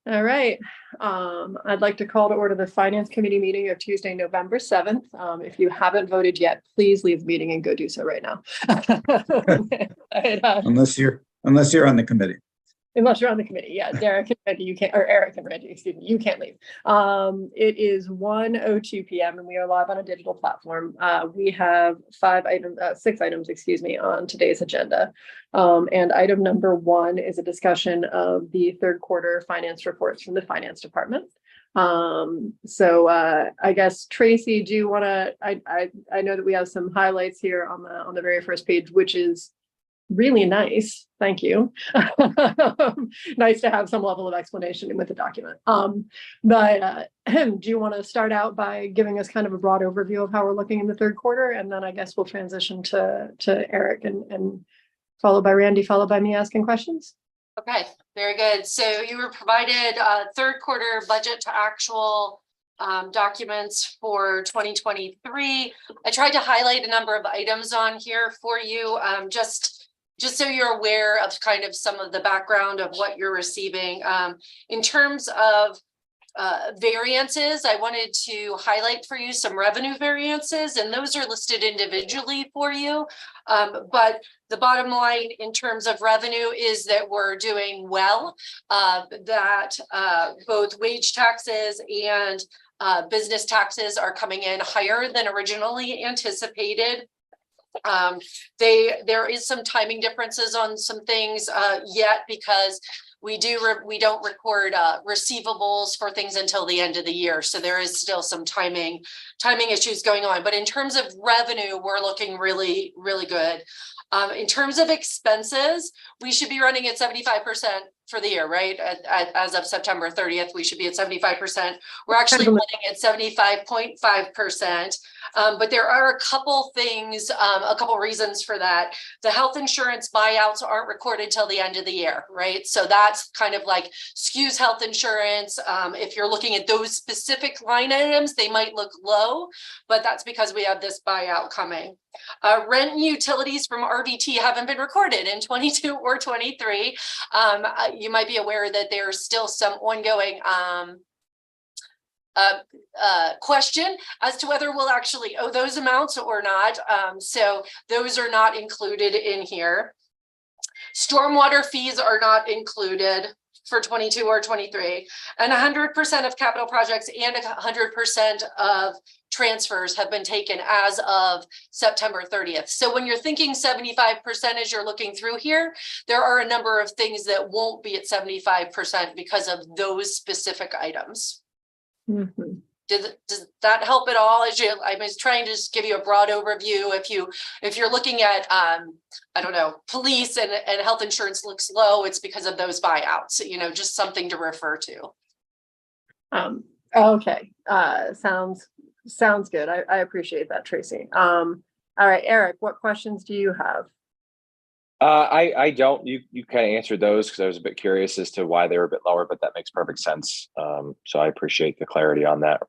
All right. I'd like to call to order the Finance Committee meeting of Tuesday, November 7th. If you haven't voted yet, please leave the meeting and go do so right now. Unless you're on the committee. Unless you're on the committee. Yeah, Derek and Randy, you can't, or Eric and Randy, excuse me, you can't leave. It is 1:02 p.m. and we are live on a digital platform. We have 6 items, excuse me, on today's agenda. And item number 1 is a discussion of the third quarter finance reports from the finance department. I guess Tracy, do you want to? I know that we have some highlights here on the very first page, which is really nice. Thank you. Nice to have some level of explanation with the document. Do you want to start out by giving us kind of a broad overview of how we're looking in the third quarter? And then I guess we'll transition to Eric and followed by Randy, followed by me asking questions. Okay, very good. So you were provided third quarter budget to actual documents for 2023. I tried to highlight a number of items on here for you, just so you're aware of kind of some of the background of what you're receiving. In terms of variances, I wanted to highlight for you some revenue variances, and those are listed individually for you. But the bottom line in terms of revenue is that we're doing well, that both wage taxes and business taxes are coming in higher than originally anticipated. There is some timing differences on some things yet, because we don't record receivables for things until the end of the year. So there is still some timing issues going on. But in terms of revenue, we're looking really, really good. In terms of expenses, we should be running at 75% for the year, right? As of September 30th, we should be at 75%. We're actually running at 75.5%. But there are a couple things, a couple reasons for that. The health insurance buyouts aren't recorded till the end of the year, right? So that's kind of like skews health insurance. If you're looking at those specific line items, they might look low, but that's because we have this buyout coming. Rent and utilities from RVT haven't been recorded in 22 or 23. You might be aware that there's still some ongoing question as to whether we'll actually owe those amounts or not. So those are not included in here. Stormwater fees are not included for 22 or 23, and 100% of capital projects and 100% of transfers have been taken as of September 30th. So when you're thinking 75% as you're looking through here, there are a number of things that won't be at 75% because of those specific items. Mm-hmm. Does that help at all? I was trying to just give you a broad overview. If you're looking at I don't know, police and health insurance looks low, it's because of those buyouts, just something to refer to. Okay. Sounds good. I appreciate that, Tracy. All right, Eric, what questions do you have? I don't. You kind of answered those because I was a bit curious as to why they were a bit lower, but that makes perfect sense. So I appreciate the clarity on that.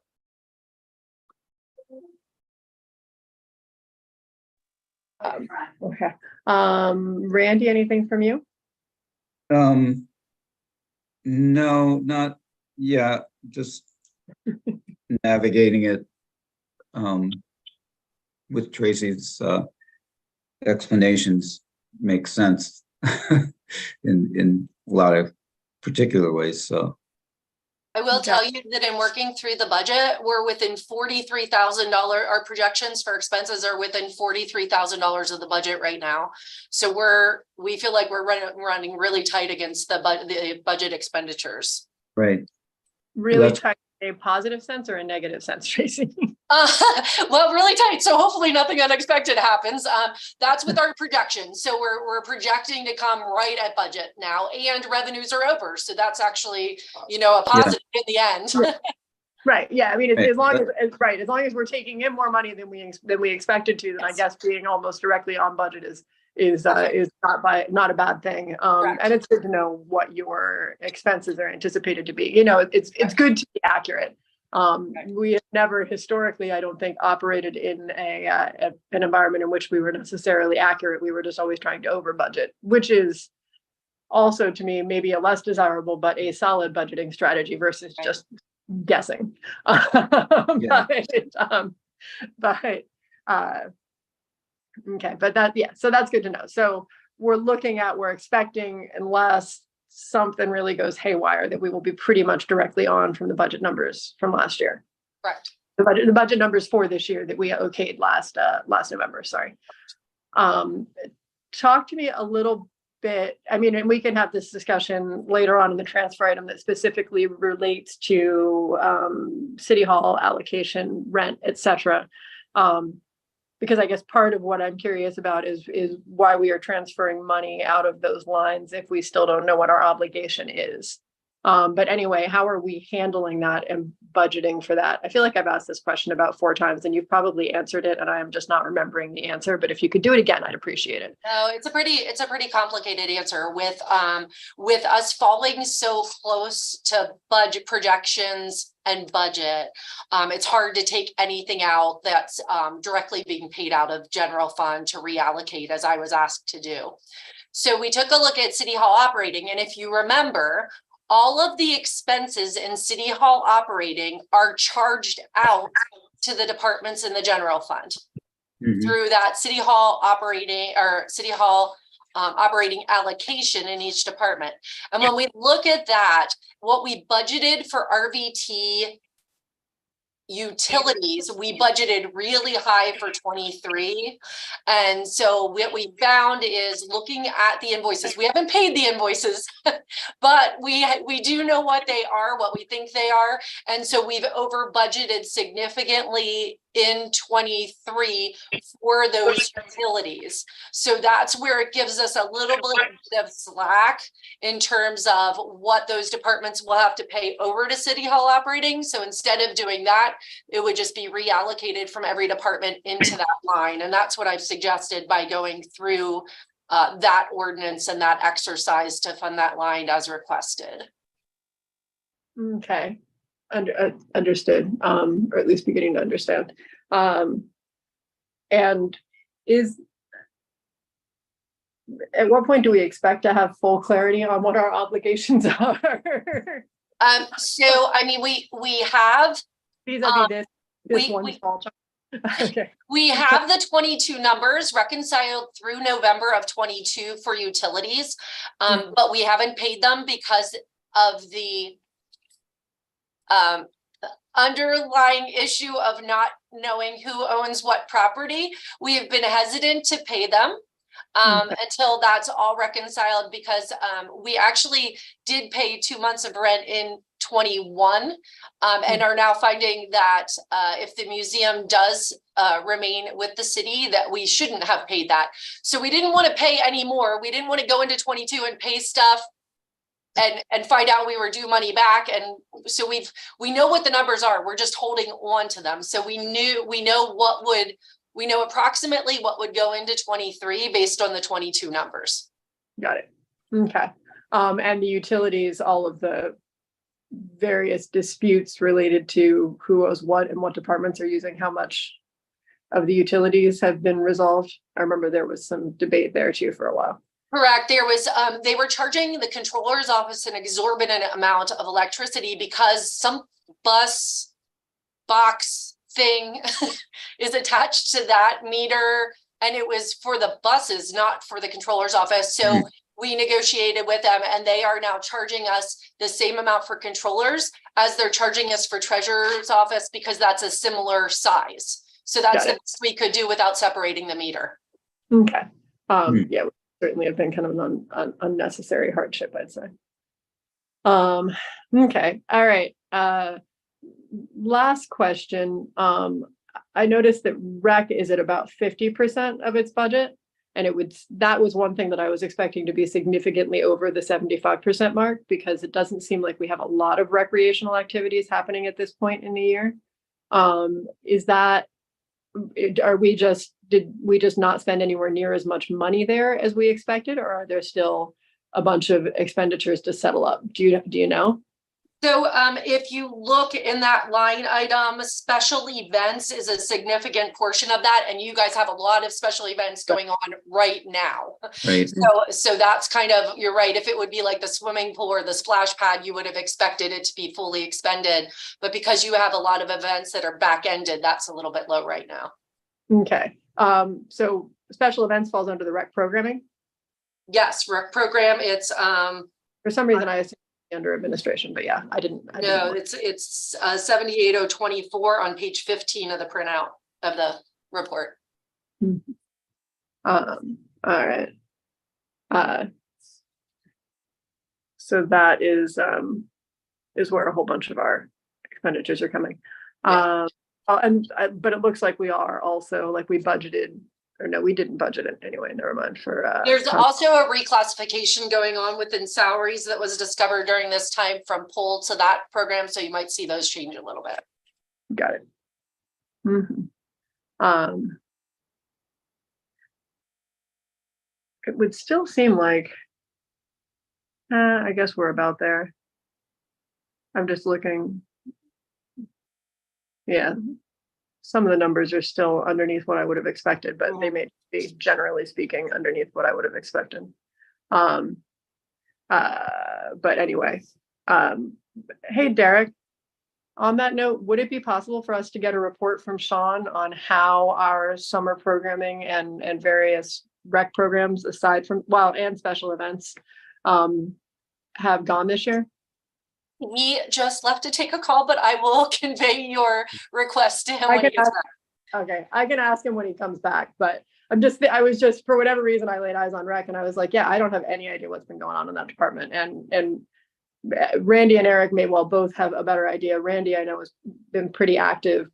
Okay. Randy, anything from you? No, not yet. Just navigating it with Tracy's explanations makes sense in a lot of particular ways. So I will tell you that in working through the budget, we're within $43,000. Our projections for expenses are within $43,000 of the budget right now. So we feel like we're running really tight against the budget expenditures. Right. Really tight in a positive sense or a negative sense, Tracy? Well, really tight. So hopefully nothing unexpected happens. That's with our projections. So we're projecting to come right at budget now, and revenues are over. So that's actually, a positive in the end. Right. Yeah. I mean, as long as we're taking in more money than we expected to, then I guess being almost directly on budget is not a bad thing. And it's good to know what your expenses are anticipated to be. It's good to be accurate. We have never historically, I don't think, operated in an environment in which we were necessarily accurate. We were just always trying to over budget, which is also to me, maybe a less desirable, but a solid budgeting strategy versus Right. just guessing. Yeah. But, okay, but that, yeah, so that's good to know. So we're expecting, unless something really goes haywire, that we will be pretty much directly on from the budget numbers from last year. Correct. The budget numbers for this year that we okayed last November, sorry. Talk to me a little bit, I mean, and we can have this discussion later on in the transfer item that specifically relates to city hall allocation, rent, et cetera. Because I guess part of what I'm curious about is why we are transferring money out of those lines if we still don't know what our obligation is. But anyway, how are we handling that and budgeting for that? I feel like I've asked this question about 4 times and you've probably answered it and I am just not remembering the answer, but if you could do it again, I'd appreciate it. No, it's a pretty complicated answer with us falling so close to budget projections and budget. It's hard to take anything out that's directly being paid out of general fund to reallocate, as I was asked to do. So we took a look at City Hall operating, and if you remember, all of the expenses in City Hall operating are charged out to the departments in the general fund through that City Hall operating operating allocation in each department. And when we look at that, what we budgeted for RVT utilities, we budgeted really high for 23. And so what we found is looking at the invoices, we haven't paid the invoices, but we do know what they are, what we think they are. And so we've over budgeted significantly in 23 for those utilities. So that's where it gives us a little bit of slack in terms of what those departments will have to pay over to City Hall operating. So instead of doing that, it would just be reallocated from every department into that line. And that's what I've suggested by going through that ordinance and that exercise to fund that line as requested. Okay. Understood, or at least beginning to understand. And at what point do we expect to have full clarity on what our obligations are? So I mean, we have Vis-a-vis this we- one small chunk. Okay. we have the 22 numbers reconciled through November of 22 for utilities, but we haven't paid them because of the underlying issue of not knowing who owns what property. We have been hesitant to pay them until that's all reconciled, because we actually did pay 2 months of rent in 21 and are now finding that if the museum does remain with the city, that we shouldn't have paid that. So we didn't want to pay any more. We didn't want to go into 22 and pay stuff and find out we were due money back. And so we know what the numbers are. We're just holding on to them. So we know approximately what would go into 23 based on the 22 numbers. Got it. Okay. And the utilities, all of the various disputes related to who owes what and what departments are using how much of the utilities have been resolved. I remember there was some debate there too for a while. Correct. There was, they were charging the controller's office an exorbitant amount of electricity because some bus box thing is attached to that meter, and it was for the buses, not for the controller's office. So we negotiated with them, and they are now charging us the same amount for controllers as they're charging us for treasurer's office, because that's a similar size. So that's the best we could do without separating the meter. Okay. Yeah, certainly have been kind of an unnecessary hardship, I'd say. Okay. All right. Last question. I noticed that rec is at about 50% of its budget. And that was one thing that I was expecting to be significantly over the 75% mark, because it doesn't seem like we have a lot of recreational activities happening at this point in the year. Did we just not spend anywhere near as much money there as we expected, or are there still a bunch of expenditures to settle up? Do you know? So if you look in that line item, special events is a significant portion of that. And you guys have a lot of special events going on right now. Right. So that's kind of, you're right. If it would be like the swimming pool or the splash pad, you would have expected it to be fully expended. But because you have a lot of events that are back ended, that's a little bit low right now. Okay. So special events falls under the rec programming. Yes, rec program, it's For some reason, I assumed under administration, but yeah, I didn't. no, it's 78024 on page 15 of the printout of the report. All right. So that is where a whole bunch of our expenditures are coming. Yeah. But it looks like we are also, like, we budgeted, or no, we didn't budget it anyway. Never mind. For There's also a reclassification going on within salaries that was discovered during this time from poll to that program. So you might see those change a little bit. got it. It would still seem like, I guess we're about there. I'm just looking. Yeah, some of the numbers are still underneath what I would have expected, but they may be, generally speaking, underneath what I would have expected. But anyway, hey, Derek, on that note, would it be possible for us to get a report from Sean on how our summer programming and various rec programs, aside from, and special events, have gone this year? He just left to take a call, but I will convey your request to him when he gets back. Okay, I can ask him when he comes back, but I was just, for whatever reason, I laid eyes on rec and I was like, yeah, I don't have any idea what's been going on in that department. And Randy and Eric may well both have a better idea. Randy, I know, has been pretty active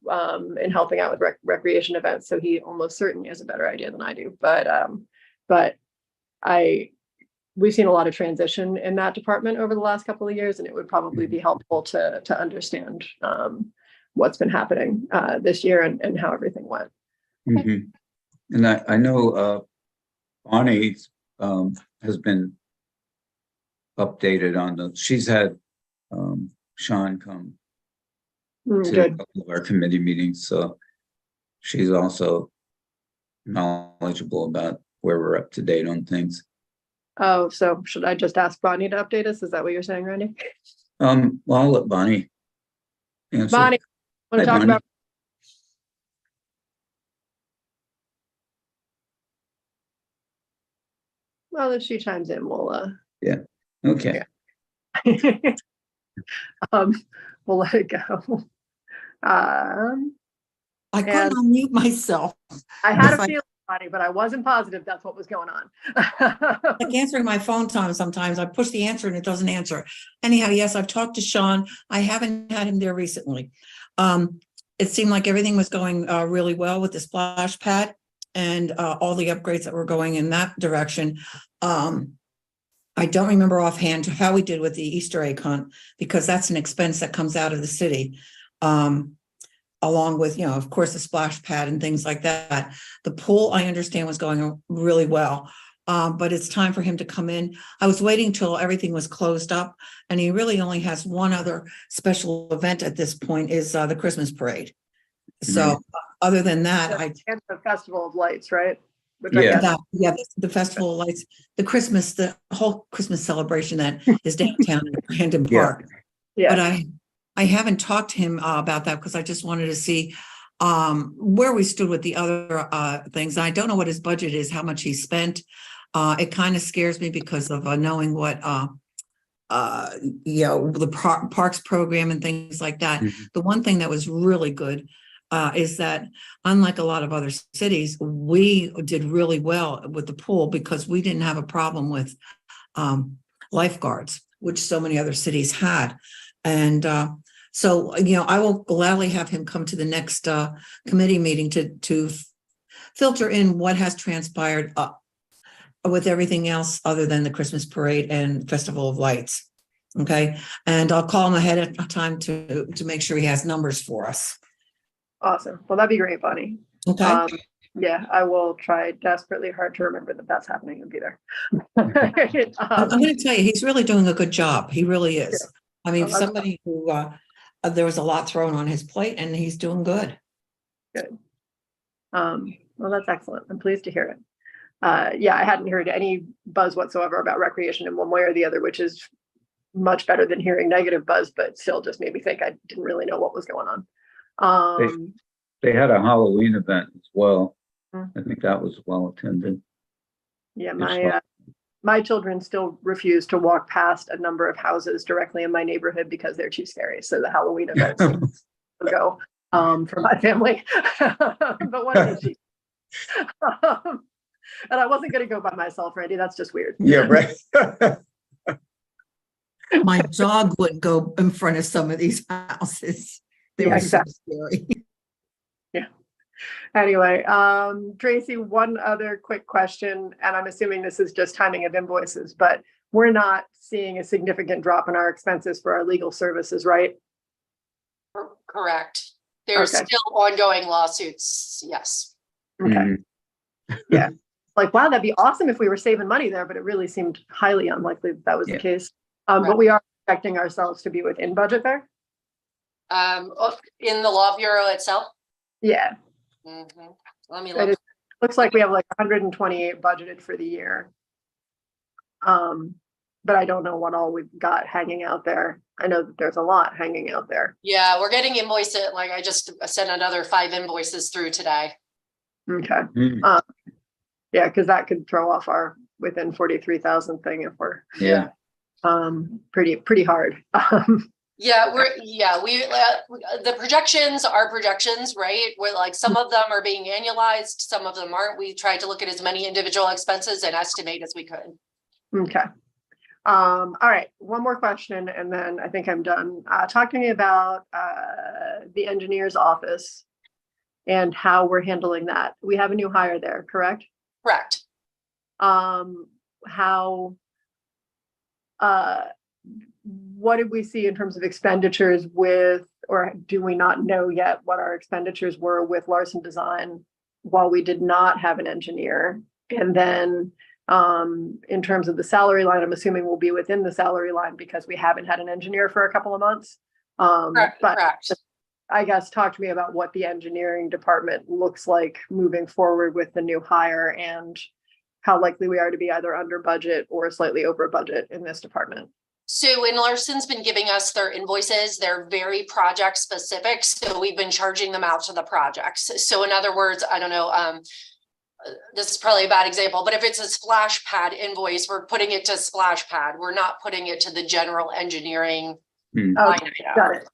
in helping out with recreation events, so he almost certainly has a better idea than I do. But we've seen a lot of transition in that department over the last couple of years, and it would probably be helpful to understand what's been happening this year and how everything went. Mm-hmm. And I know Bonnie has been updated on she's had Sean come to a couple of our committee meetings, so she's also knowledgeable about where we're up to date on things. Oh, so should I just ask Bonnie to update us? Is that what you're saying, Randy? Well, I'll let Bonnie answer. Bonnie, want to talk Bonnie. about? Well, if she chimes in, we'll Okay. yeah. We'll let it go. I couldn't unmute myself. I had a feeling, Bonnie, but I wasn't positive that's what was going on. Like answering my phone sometimes. I push the answer and it doesn't answer. Anyhow, yes, I've talked to Sean. I haven't had him there recently. It seemed like everything was going really well with the splash pad and all the upgrades that were going in that direction. I don't remember offhand how we did with the Easter egg hunt, because that's an expense that comes out of the city. Along with, of course, the splash pad and things like that. The pool, I understand, was going really well, but it's time for him to come in. I was waiting till everything was closed up, and he really only has one other special event at this point, is the Christmas parade. So other than that, and the Festival of Lights, right? Which the Festival of Lights, the whole Christmas celebration that is downtown in Brandon Park. Yeah. But I haven't talked to him about that, because I just wanted to see where we stood with the other things. I don't know what his budget is, how much he spent. It kind of scares me because of knowing what the parks program and things like that. Mm-hmm. The one thing that was really good is that, unlike a lot of other cities, we did really well with the pool, because we didn't have a problem with lifeguards, which so many other cities had. And so, I will gladly have him come to the next committee meeting to filter in what has transpired with everything else other than the Christmas parade and Festival of Lights. Okay. And I'll call him ahead of time to make sure he has numbers for us. Awesome. Well, that'd be great, Bonnie. Okay. Yeah, I will try desperately hard to remember that that's happening and be there. I'm going to tell you, he's really doing a good job. He really is. I mean, Well, that's somebody who, there was a lot thrown on his plate and he's doing good. good. Well, that's excellent. I'm pleased to hear it. Yeah, I hadn't heard any buzz whatsoever about recreation in one way or the other, which is much better than hearing negative buzz, but still just made me think I didn't really know what was going on. They had a Halloween event as well. Hmm. I think that was well attended. Yeah, It's my children still refuse to walk past a number of houses directly in my neighborhood because they're too scary. So the Halloween event seems to go for my family. But what is she? And I wasn't going to go by myself, Randy. That's just weird. Yeah, right. My dog wouldn't go in front of some of these houses. They Yeah, were so exactly. scary. Anyway, Tracy, one other quick question, and I'm assuming this is just timing of invoices, but we're not seeing a significant drop in our expenses for our legal services, right? Correct. There's Okay. still ongoing lawsuits. Yes. Okay. Mhm. Yeah. Like, wow, that'd be awesome if we were saving money there, but it really seemed highly unlikely that was the Yeah. case. But Right. we are expecting ourselves to be within budget there. In the law bureau itself. Yeah. Mhm. Let me Right, look. Looks like we have like 128 budgeted for the year. But I don't know what all we've got hanging out there. I know that there's a lot hanging out there. Yeah, we're getting invoices. Like I just sent another 5 invoices through today. Okay. Mhm. Yeah, because that could throw off our within 43,000 thing if we're Yeah. pretty hard. Yeah, the projections are projections, right? Where like some of them are being annualized, some of them aren't. We tried to look at as many individual expenses and estimate as we could. Okay. All right, one more question and then I think I'm done. Talk to me about the engineer's office and how we're handling that. We have a new hire there, correct? Correct. What did we see in terms of expenditures with, or do we not know yet what our expenditures were with Larson Design while we did not have an engineer? And then in terms of the salary line, I'm assuming we'll be within the salary line because we haven't had an engineer for a couple of months. But Correct. I guess talk to me about what the engineering department looks like moving forward with the new hire and how likely we are to be either under budget or slightly over budget in this department. So when Larson's been giving us their invoices, they're very project specific. So we've been charging them out to the projects. So in other words, I don't know, this is probably a bad example, but if it's a splash pad invoice, we're putting it to splash pad. We're not putting it to the general engineering Hmm. line Okay, item. got it.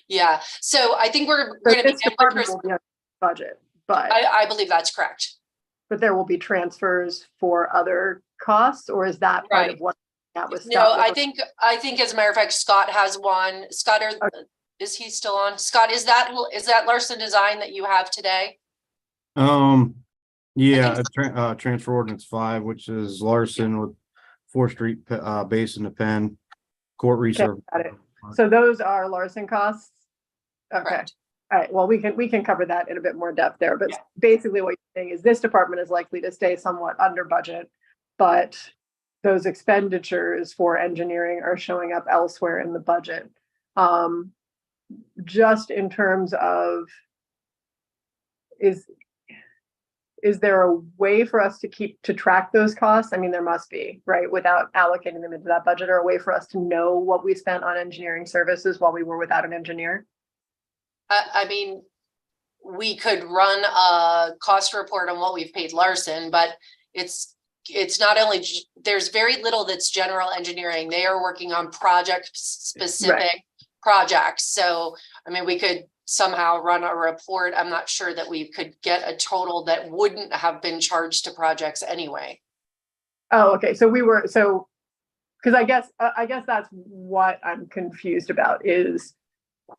Yeah, so I think we're So going to be this department will be under budget, but I believe that's correct. there will be transfers for other costs, or is that part of Right. what that was? No, I think as a matter of fact, Scott has one. Scott, is he still on? Scott, is that Larson Design that you have today? Yeah, transfer ordinance 5, which is Larson with 4th Street base in the Penn court reserve. Got it. So those are Larson costs? Okay. Correct. All right, well, we can cover that in a bit more depth there, but Yeah. basically what you're saying is this department is likely to stay somewhat under budget, but those expenditures for engineering are showing up elsewhere in the budget. Just in terms of, is there a way for us to track those costs? I mean, there must be, right? Without allocating them into that budget, or a way for us to know what we spent on engineering services while we were without an engineer? I mean, we could run a cost report on what we've paid Larson, but it's not only, there's very little that's general engineering. They are working on project specific projects. So, I mean, we could somehow run a report. I'm not sure that we could get a total that wouldn't have been charged to projects anyway. Oh, okay. So because I guess that's what I'm confused about is,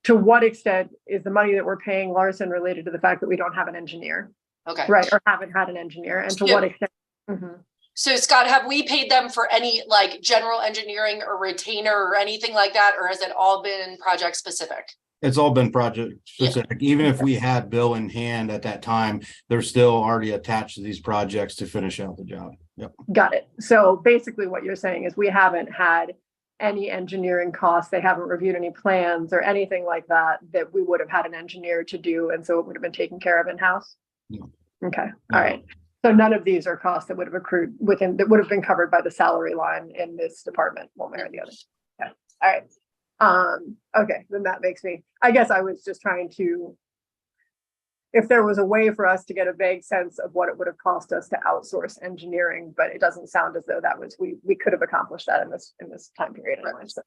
to what extent is the money that we're paying Larson related to the fact that we don't have an engineer, Okay. right? Or haven't had an engineer, and to Yeah. what extent? Mhm. So Scott, have we paid them for any like general engineering or retainer or anything like that? Or has it all been project specific? It's all been project specific. Even if we had bill in hand at that time, they're still already attached to these projects to finish out the job. Yep. Got it. So basically what you're saying is we haven't had any engineering costs. They haven't reviewed any plans or anything like that, that we would have had an engineer to do. And so it would have been taken care of in-house. No. Okay, No. all right. So none of these are costs that would have accrued within, that would have been covered by the salary line in this department, one way or the other. Okay, all right. Okay, then that makes me, I guess I was just trying to, if there was a way for us to get a vague sense of what it would have cost us to outsource engineering, but it doesn't sound as though that was, we could have accomplished that in this time period. Anyway, so,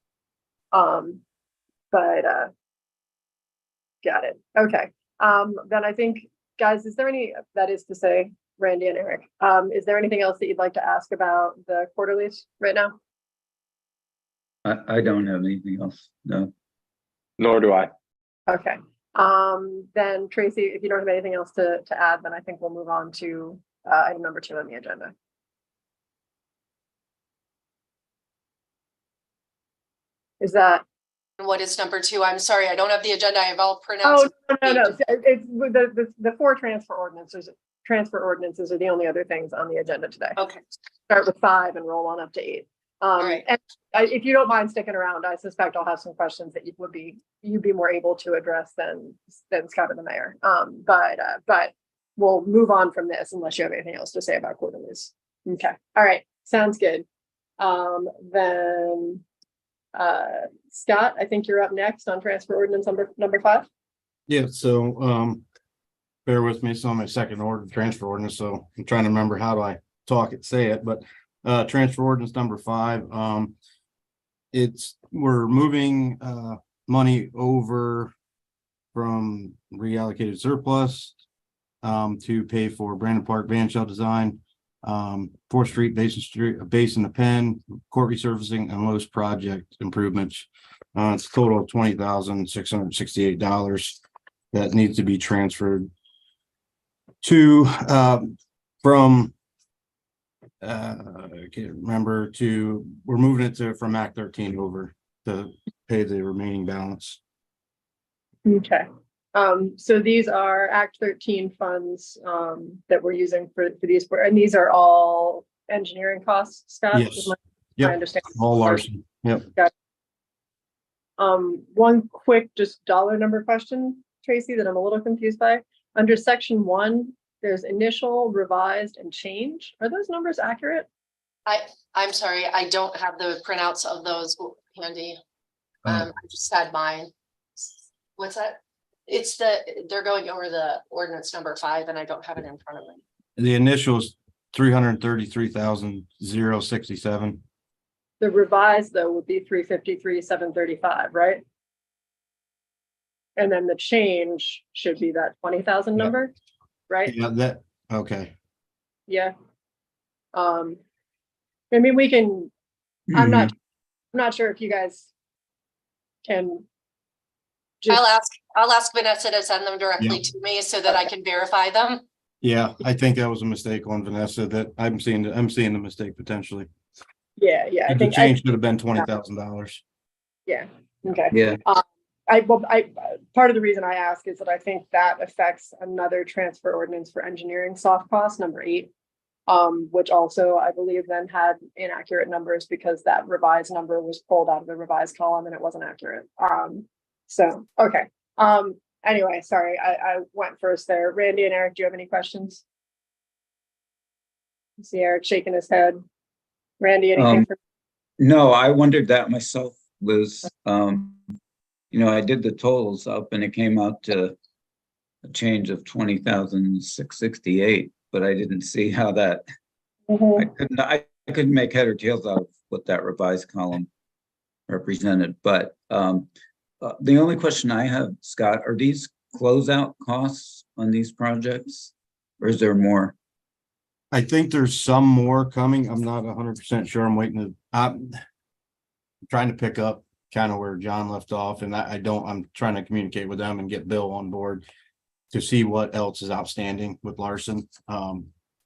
got it. Okay. Then I think, guys, is there any, that is to say, Randy and Eric, is there anything else that you'd like to ask about the quarterlies right now? I don't have anything else. No. Nor do I. Okay. Then Tracy, if you don't have anything else to add, then I think we'll move on to item number 2 on the agenda. Is that? What is number 2? I'm sorry, I don't have the agenda. I have all Oh, pronounced. no. It's the 4 transfer ordinances. Transfer ordinances are the only other things on the agenda today. Okay, Start with 5 and roll on up to 8. right. And if you don't mind sticking around, I suspect I'll have some questions that you'd be more able to address than Scott and the mayor. But we'll move on from this unless you have anything else to say about quarterlies. Okay. All right. Sounds good. Then Scott, I think you're up next on transfer ordinance number 5. Yeah, so bear with me. It's on my second order transfer ordinance, so I'm trying to remember how do I say it, but transfer ordinance number 5. We're moving money over from reallocated surplus to pay for Brandon Park van shell design, 4th Street, Basin to Penn, court resurfacing, and Lowe's project improvements. It's a total of $20,668 that needs to be transferred to from I can't remember we're moving it from Act 13 over to pay the remaining balance. Okay. So these are Act 13 funds that we're using for these, and these are all engineering costs, Scott? Yes. Is my Yep. understanding. All Larson. Yep. One quick just dollar number question, Tracy, that I'm a little confused by. Under section 1, there's initial, revised, and change. Are those numbers accurate? I'm sorry, I don't have the printouts of those handy. I just had mine. What's that? They're going over the ordinance number 5 and I don't have it in front of me. The initials 333,067. The revised though would be 353,735, right? And then the change should be that 20,000 number, right? Yeah, okay. Yeah. I mean, we can, I'm not sure if you guys can. I'll ask Vanessa to send them directly to me so that I can verify them. Yeah, I think that was a mistake on Vanessa that I'm seeing the mistake potentially. Yeah, I The think change should have been $20,000. Yeah, okay. Yeah. Part of the reason I ask is that I think that affects another transfer ordinance for engineering soft cost, number 8, which also I believe then had inaccurate numbers because that revised number was pulled out of the revised column and it wasn't accurate. So, okay. Anyway, sorry, I went first there. Randy and Eric, do you have any questions? I see Eric shaking his head. Randy, anything? No, I wondered that myself. Was I did the totals up and it came out to a change of 20,668, but I didn't see how that. I couldn't make head or tails out of what that revised column represented. But the only question I have, Scott, are these closeout costs on these projects, or is there more? I think there's some more coming. I'm not 100% sure. I'm trying to pick up kind of where John left off, and I'm trying to communicate with them and get Bill on board to see what else is outstanding with Larson. With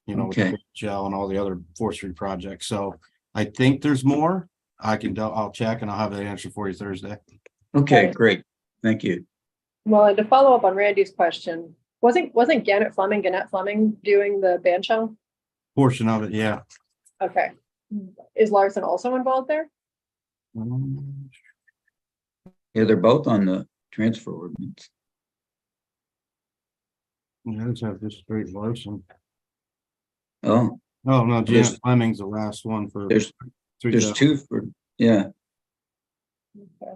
the gel and all the other 4th Street projects. So I think there's more. I'll check and I'll have that answer for you Thursday. Okay, great. Thank you. Well, and to follow up on Randy's question, wasn't Gannett Fleming doing the band shell? Portion of it, yeah. Okay. Is Larson also involved there? Yeah, they're both on the transfer ordinance. Yeah, let's have this straight Larson. Oh, Oh, no, There's- Janet Fleming's the last one for. there's 3,000. two for, yeah,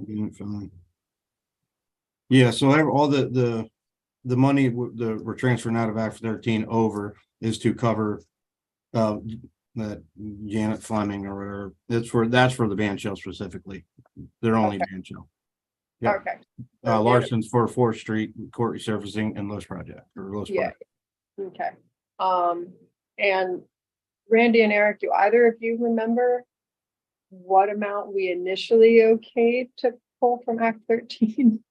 Janet Fleming. Yeah, so all the money we're transferring out of Act 13 over is to cover that Janet Fleming or whatever. That's for the band shell specifically. They're only band shell. Yep. Okay. Larson's for 4th Street court resurfacing and Los project or Los. Yeah. Okay. And Randy and Eric, do either of you remember what amount we initially okayed to pull from Act 13?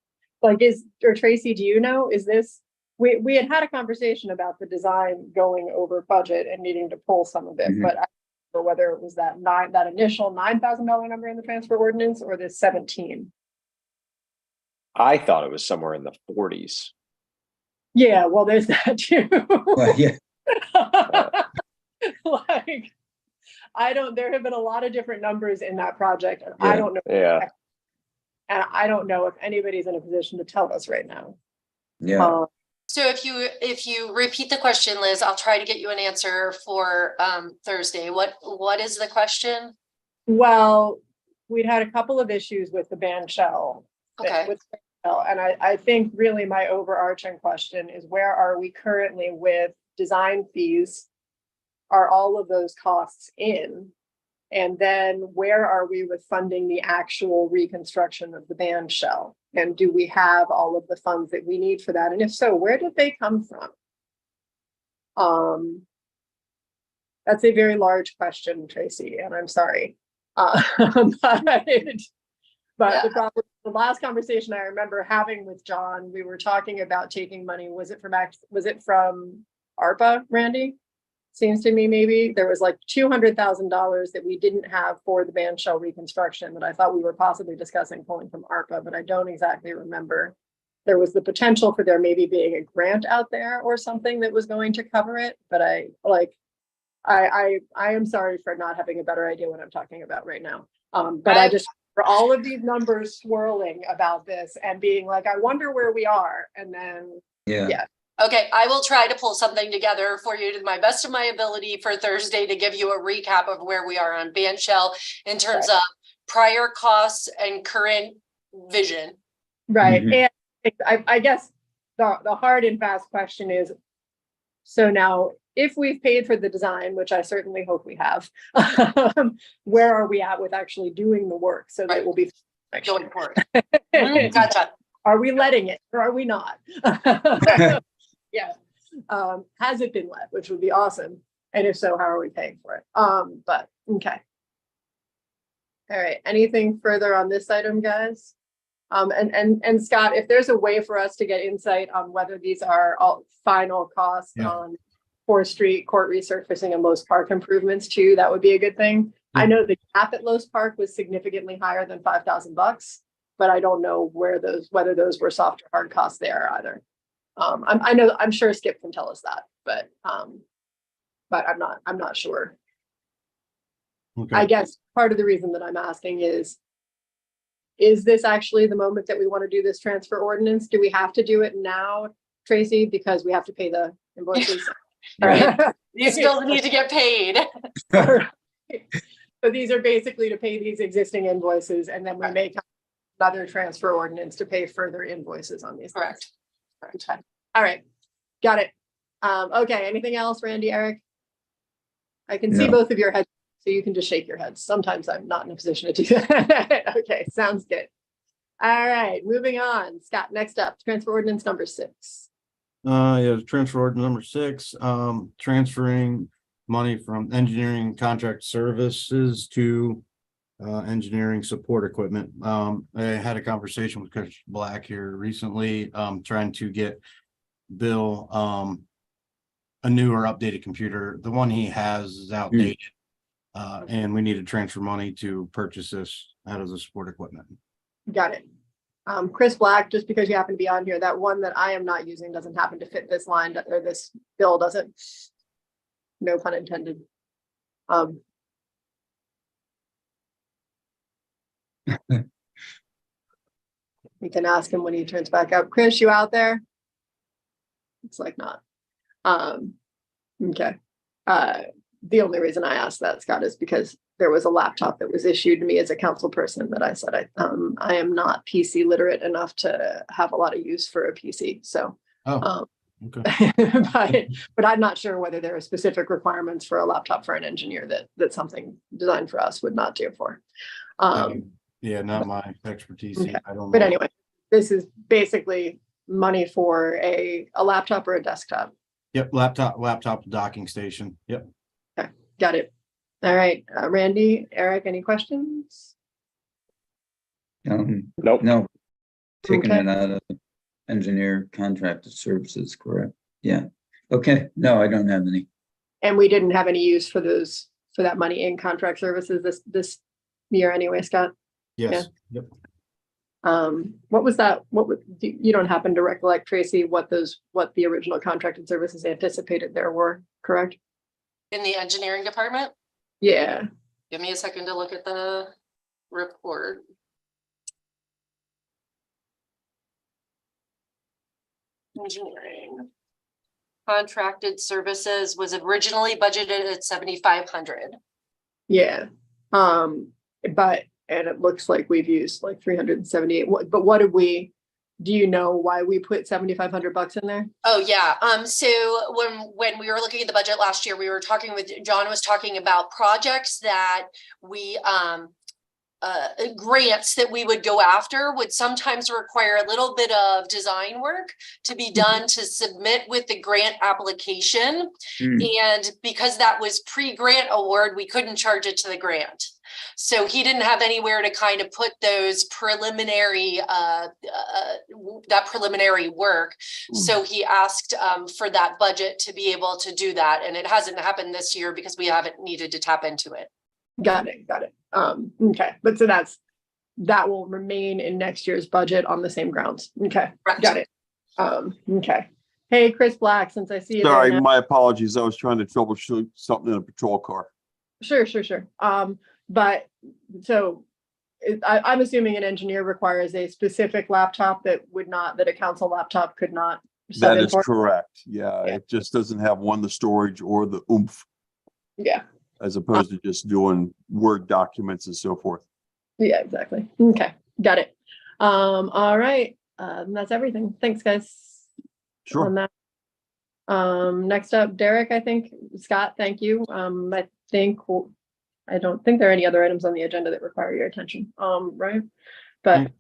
Like or Tracy, do you know, is this, we had a conversation about the design going over budget and needing to pull some of it, Mhm. but I don't know whether it was that initial $9,000 number in the transfer ordinance or the 17. I thought it was somewhere in the 40s. Yeah, well, there's that too. well, yeah, Like, there have been a lot of different numbers in that project, and Yeah. I don't know. Yeah. And I don't know if anybody's in a position to tell us right now. yeah. So if you repeat the question, Liz, I'll try to get you an answer for Thursday. What is the question? Well, we'd had a couple of issues with the band shell. Okay. And I think really my overarching question is, where are we currently with design fees? Are all of those costs in? And then where are we with funding the actual reconstruction of the band shell? And do we have all of the funds that we need for that? And if so, where did they come from? That's a very large question, Tracy, and I'm sorry. But the last conversation I remember having with John, we were talking about taking money. Was it from ARPA, Randy? Seems to me maybe there was like $200,000 that we didn't have for the band shell reconstruction that I thought we were possibly discussing pulling from ARPA, but I don't exactly remember. There was the potential for there maybe being a grant out there or something that was going to cover it, but I am sorry for not having a better idea what I'm talking about right now. But I just, for all of these numbers swirling about this and being like, I wonder where we are, and then Yeah. Okay, I will try to pull something together for you to my best of my ability for Thursday to give you a recap of where we are on band shell in terms of prior costs and current vision. right. Mhm. And I guess the hard and fast question is, so now if we've paid for the design, which I certainly hope we have, where are we at with actually doing the work so that it will be Going forward. Gotcha. Are we letting it or are we not? Yeah. Has it been let, which would be awesome. And if so, how are we paying for it? But okay. All right. Anything further on this item, guys? And Scott, if there's a way for us to get insight on whether these are all final costs on 4th Street court resurfacing and Los Park improvements too, that would be a good thing. I know the cap at Los Park was significantly higher than $5,000, but I don't know whether those were soft or hard costs there either. I'm sure Skip can tell us that, but I'm not sure. Okay. I guess part of the reason that I'm asking is this actually the moment that we want to do this transfer ordinance? Do we have to do it now, Tracy, because we have to pay the invoices? Right. These bills need to get paid. So these are basically to pay these existing invoices, and then we make another transfer ordinance to pay further invoices on these. Correct. Okay. All right. Got it. Okay. Anything else, Randy, Eric? I can see No. both of your heads, so you can just shake your heads. Sometimes I'm not in a position to do that. Okay. Sounds good. All right. Moving on. Scott, next up, transfer ordinance number 6. Yeah, transfer order number 6, transferring money from engineering contract services to engineering support equipment. I had a conversation with Chris Black here recently, trying to get Bill a new or updated computer. The one he has is outdated. And we need to transfer money to purchase this out of the support equipment. Got it. Chris Black, just because you happen to be on here, that one that I am not using doesn't happen to fit this line or this bill, does it? No pun intended. We can ask him when he turns back up. Chris, you out there? It's like not. Okay. The only reason I asked that, Scott, is because there was a laptop that was issued to me as a council person that I said I am not PC literate enough to have a lot of use for a PC. So, Oh, okay. but I'm not sure whether there are specific requirements for a laptop for an engineer that something designed for us would not do for. Yeah, not my expertise. Okay. I don't know. But anyway, this is basically money for a laptop or a desktop. Yep, laptop docking station. Yep. Got it. All right, Randy, Eric, any questions? Nope. No. Taking Okay. it out of engineer contracted services, correct? Yeah. Okay. No, I don't have any. And we didn't have any use for that money in contract services this year anyway, Scott. Yes. Yep. What was that? You don't happen to recollect, Tracy, what the original contracted services anticipated there were, correct? In the engineering department, Yeah. give me a second to look at the report. Engineering. Contracted services was originally budgeted at 7,500. Yeah. And it looks like we've used like 378. But what do you know why we put $7,500 in there? Oh, yeah. So when we were looking at the budget last year, we were talking with John was talking about projects that we grants that we would go after would sometimes require a little bit of design work to be done to submit with the grant application. And because that was pre-grant award, we couldn't charge it to the grant. So he didn't have anywhere to kind of put those preliminary, that preliminary work. So he asked for that budget to be able to do that. And it hasn't happened this year because we haven't needed to tap into it. Got it. Okay. But so that will remain in next year's budget on the same grounds. Okay. Correct. Got it. Okay. Hey, Chris Black, since I see you there Sorry, now- my apologies. I was trying to troubleshoot something in a patrol car. Sure. But so I'm assuming an engineer requires a specific laptop that a council laptop could not. sub That in is for? correct. Yeah, Yeah. it just doesn't have the storage or the oomph Yeah. as opposed to just doing Word documents and so forth. Yeah, exactly. Okay. Got it. All right. That's everything. Thanks, guys. Sure. On that. Next up, Derek, I think. Scott, thank you. I don't think there are any other items on the agenda that require your attention. Right. But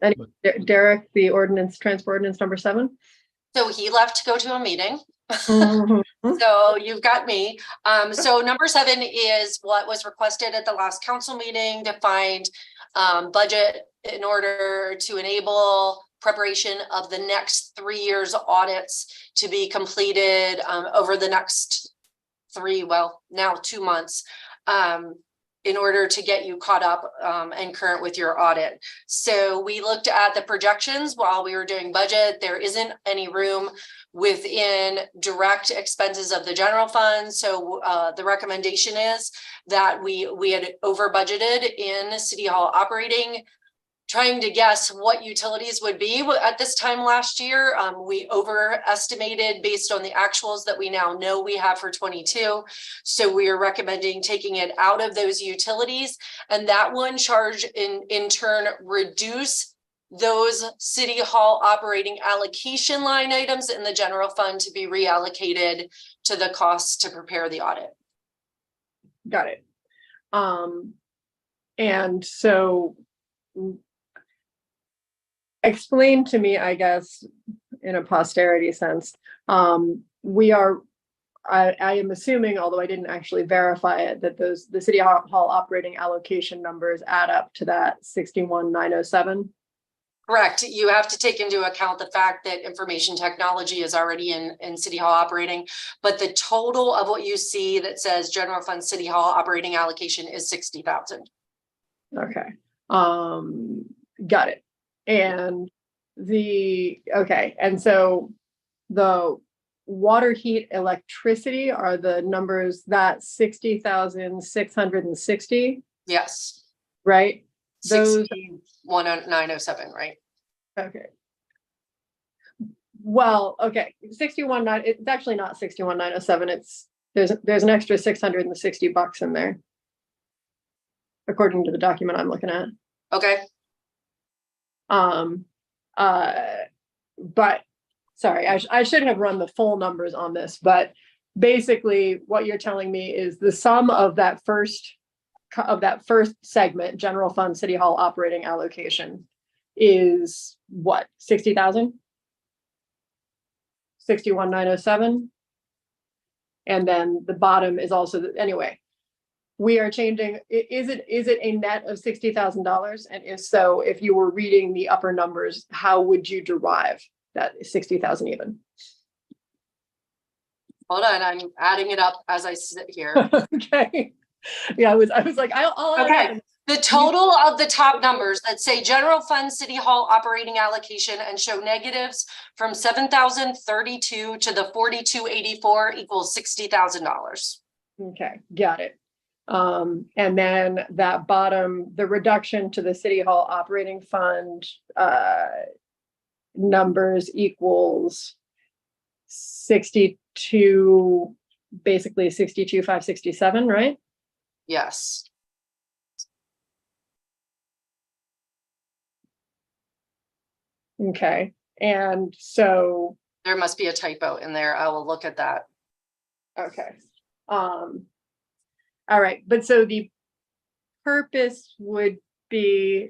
Derek, the transport ordinance number 7. So he left to go to a meeting. Mhm. So you've got me. So number 7 is what was requested at the last council meeting to find budget in order to enable preparation of the next 3 years audits to be completed over the next 2 months. In order to get you caught up and current with your audit. So we looked at the projections while we were doing budget. There isn't any room within direct expenses of the general fund. So the recommendation is that we had over budgeted in City Hall operating, trying to guess what utilities would be at this time last year. We overestimated based on the actuals that we now know we have for 22. So we are recommending taking it out of those utilities, and that one charge in turn reduce those City Hall operating allocation line items in the general fund to be reallocated to the costs to prepare the audit. Got it. And so explain to me, I guess, in a posterity sense, I am assuming, although I didn't actually verify it, that the City Hall operating allocation numbers add up to that 61,907. Correct. You have to take into account the fact that information technology is already in City Hall operating, but the total of what you see that says general fund City Hall operating allocation is 60,000. Okay. Got it. And and so the water, heat, electricity are the numbers that 60,660, Yes. right? Those, 61,907, right? okay. Well, okay, 61,9, it's actually not 61,907, it's, there's an extra $660 in there. According to the document I'm looking at. Okay, But sorry, I should have run the full numbers on this, but basically what you're telling me is the sum of that first segment, general fund, city hall operating allocation is what, 60,000? 61,907. And then the bottom is also, anyway, we are changing, is it a net of $60,000? And if so, if you were reading the upper numbers, how would you derive that 60,000 even? hold on, I'm adding it up as I sit here. Okay. Yeah, I was like, I'll add Okay. it up. The total of the top numbers that say general fund city hall operating allocation and show negatives from 7,032 to the 4,284 equals $60,000. Okay, got it. And then that bottom, the reduction to the city hall operating fund numbers equals 62, basically 62,567, right? Yes. Okay, and so, There must be a typo in there. I will look at that. okay. All right, but so the purpose would be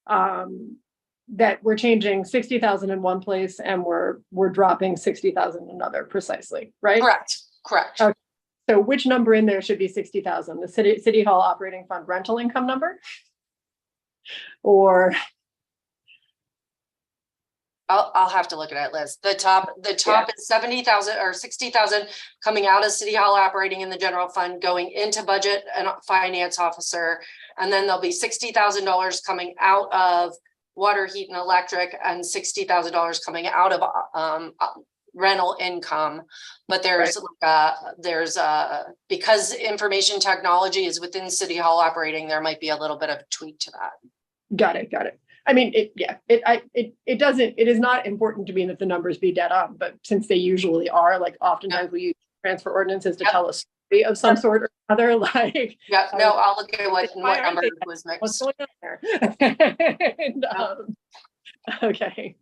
that we're changing 60,000 in one place and we're dropping 60,000 in another, precisely, right? Correct, correct. Okay. So which number in there should be 60,000? The city hall operating fund rental income number? Or I'll have to look at it, Liz. The top is 70,000 or 60,000 coming out of city hall operating in the general fund, going into budget and finance officer. And then there'll be $60,000 coming out of water, heat and electric, and $60,000 coming out of rental income. But there's because information technology is within city hall operating, there might be a little bit of a tweak to that. got it. I mean, it is not important to me that the numbers be dead on, but since they usually are, like oftentimes we use transfer ordinands to tell a story of some sort or other, like. Yeah, no, I'll look at what number was What's mixed. going on there? And, okay.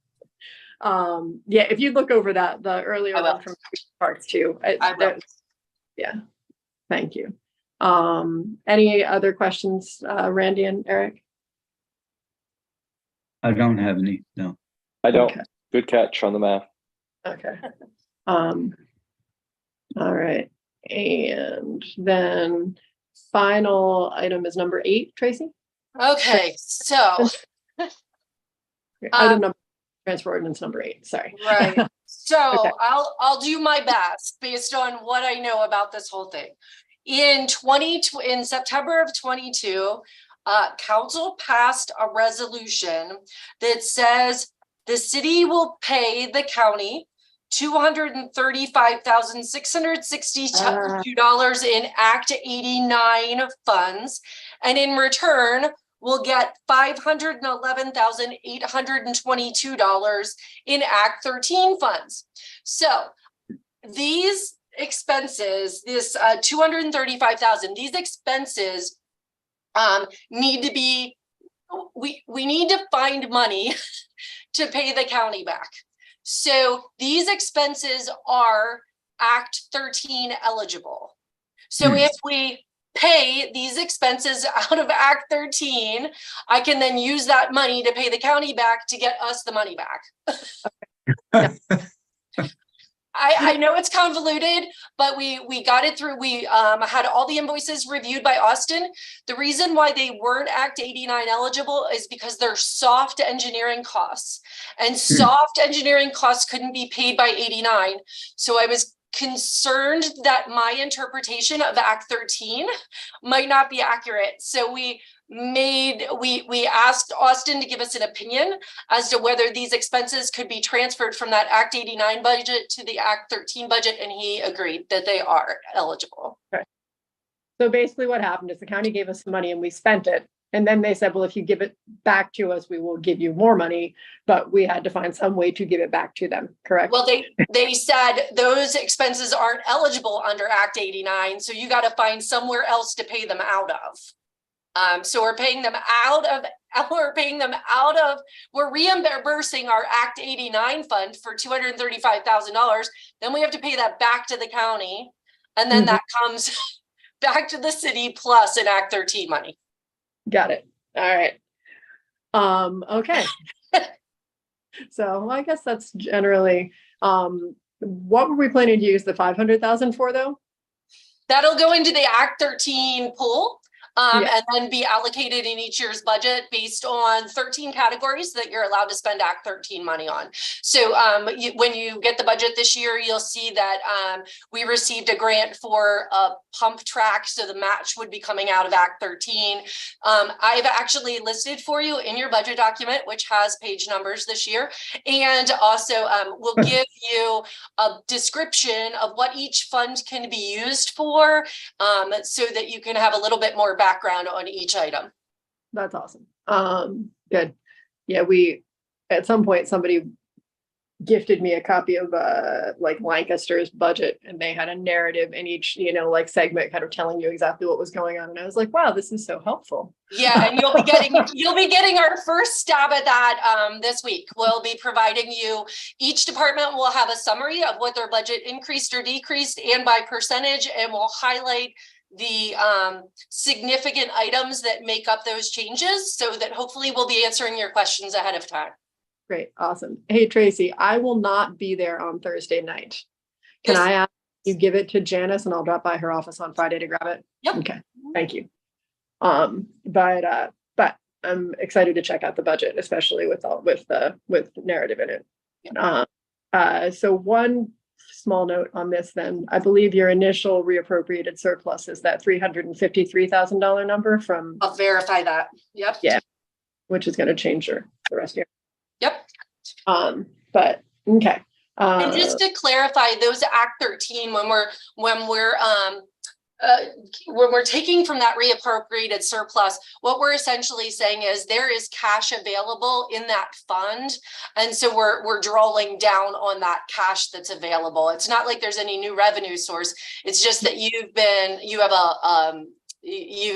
Yeah, if you look over that, the earlier I will. one from parts too. I will. Yeah, thank you. Any other questions, Randy and Eric? I don't have any, no. I don't. Okay. Good catch on the math. Okay. All right. And then final item is number 8, Tracy. Okay, so. Item number, transfer ordinance number 8, sorry. Right. So Okay. I'll do my best based on what I know about this whole thing. In September of 22, council passed a resolution that says the city will pay the county $235,662 in Act 89 funds, and in return will get $511,822 in Act 13 funds. So these expenses, this $235,000, these expenses need to be, we need to find money to pay the county back. So these expenses are Act 13 eligible. So if we pay these expenses out of Act 13, I can then use that money to pay the county back to get us the money back. I know it's convoluted, but we got it through. We had all the invoices reviewed by Austin. The reason why they weren't Act 89 eligible is because they're soft engineering costs, and soft engineering costs couldn't be paid by 89. So I was concerned that my interpretation of Act 13 might not be accurate. So we asked Austin to give us an opinion as to whether these expenses could be transferred from that Act 89 budget to the Act 13 budget, and he agreed that they are eligible. So basically what happened is the county gave us some money and we spent it, And then they said, well, if you give it back to us, we will give you more money, but we had to find some way to give it back to them, correct? Well, they said those expenses aren't eligible under Act 89, so you got to find somewhere else to pay them out of. So we're reimbursing our Act 89 fund for $235,000. Then we have to pay that back to the county. And then that comes back to the city plus an Act 13 money. Got it. All right. Okay. So well, I guess that's generally, what were we planning to use the 500,000 for though? That'll go into the Act 13 pool. Yeah. And then be allocated in each year's budget based on 13 categories that you're allowed to spend Act 13 money on. So when you get the budget this year, you'll see that we received a grant for a pump track. So the match would be coming out of Act 13. I've actually listed for you in your budget document, which has page numbers this year. And also we'll give you a description of what each fund can be used for, so that you can have a little bit more background on each item. That's awesome. Good. Yeah, at some point, somebody gifted me a copy of like Lancaster's budget, and they had a narrative in each, like segment kind of telling you exactly what was going on. And I was like, wow, this is so helpful. Yeah, and you'll be getting our first stab at that this week. We'll be providing you, each department will have a summary of what their budget increased or decreased and by percentage, and we'll highlight the significant items that make up those changes so that hopefully we'll be answering your questions ahead of time. Great. Awesome. Hey, Tracy, I will not be there on Thursday night. Can Yes. I ask you give it to Janice and I'll drop by her office on Friday to grab it? Yep. Okay. Thank you. But I'm excited to check out the budget, especially with narrative in it. So one small note on this then, I believe your initial reappropriated surplus is that $353,000 number from, I'll verify that. Yep. Yeah. which is going to change the rest of your. Yep. But okay. And just to clarify, those Act 13, when we're taking from that reappropriated surplus, what we're essentially saying is there is cash available in that fund. And so we're drawing down on that cash that's available. It's not like there's any new revenue source. It's just that you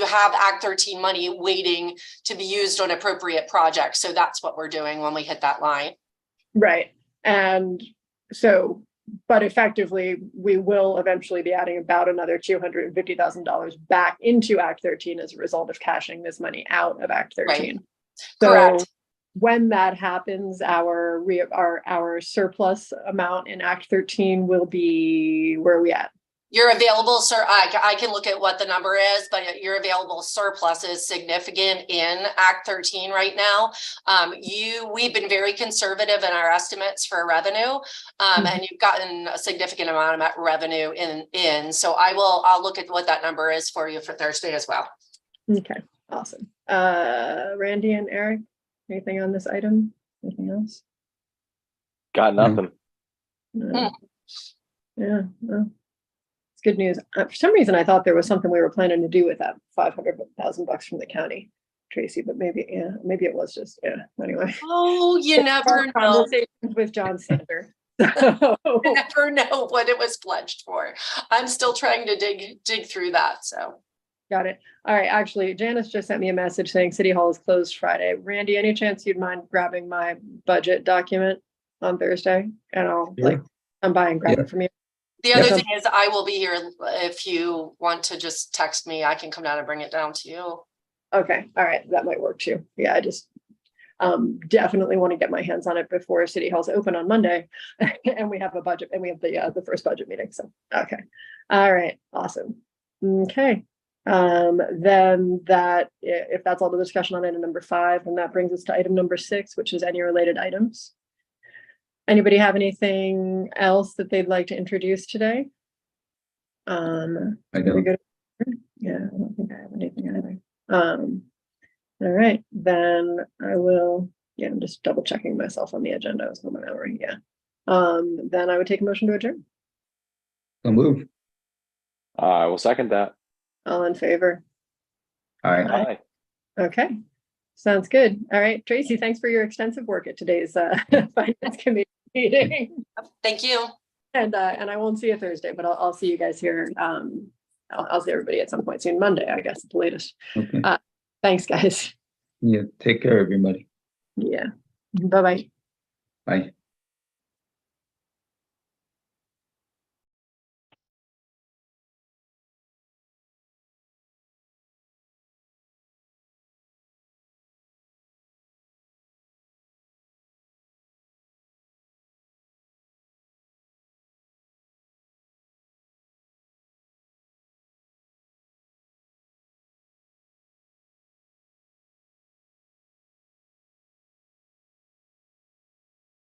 have Act 13 money waiting to be used on appropriate projects. So that's what we're doing when we hit that line. Right. And so, but effectively, we will eventually be adding about another $250,000 back into Act 13 as a result of cashing this money out of Act 13. Right. So Correct. when that happens, our surplus amount in Act 13 will be, where are we at? Your available, sir, I can look at what the number is, but your available surplus is significant in Act 13 right now. We've been very conservative in our estimates for revenue, and you've gotten a significant amount of revenue in. So I'll look at what that number is for you for Thursday as well. Okay, awesome. Randy and Eric, anything on this item? Anything else? Got nothing. No. Yeah. Well. Good news. For some reason, I thought there was something we were planning to do with that $500,000 from the county, Tracy. But maybe it was just Anyway, Oh, you never know. Conversations with John Sander. You never know what it was pledged for. I'm still trying to dig through that. So Got it. All right. Actually, Janice just sent me a message saying City Hall is closed Friday. Randy, any chance you'd mind grabbing my budget document on Thursday, and I'll come by and grab it from you. the other thing is I will be here. If you want to just text me, I can come down and bring it down to you. Okay. All right. That might work too. Yeah. I just definitely want to get my hands on it before City Hall's open on Monday and we have a budget and we have the first budget meeting. So, okay. All right. Awesome. Okay. Then if that's all the discussion on item number 5, then that brings us to item number 6, which is any related items. Anybody have anything else that they'd like to introduce today? I don't. Yeah, I don't think I have anything either. All right, then I will. Yeah, I'm just double checking myself on the agenda. I was on my memory. Yeah. Then I would take a motion to adjourn. So move. I will second that. All in favor? All right. Aye. Okay, sounds good. All right, Tracy, thanks for your extensive work at today's finance committee meeting. Thank you. And I won't see you Thursday, but I'll see you guys here. I'll see everybody at some point soon, Monday, I guess, at the latest. Okay. Thanks, guys. Yeah, take care, everybody. Yeah. Bye-bye. Bye.